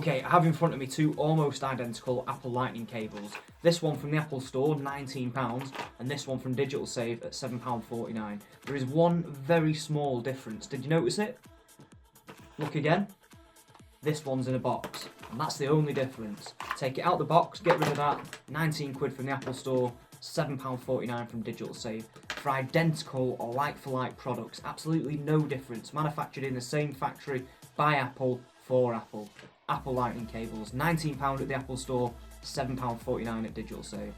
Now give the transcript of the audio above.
Okay, I have in front of me two almost identical Apple Lightning cables. This one from the Apple Store, £19, and this one from Digital Save at £7.49. There is one very small difference. Did you notice it? Look again. This one's in a box, and that's the only difference. Take it out the box, get rid of that. 19 quid from the Apple Store, £7.49 from Digital Save. For identical or like-for-like products, absolutely no difference. Manufactured in the same factory by Apple for Apple. Apple Lightning cables, £19 at the Apple Store, £7.49 at Digital Save.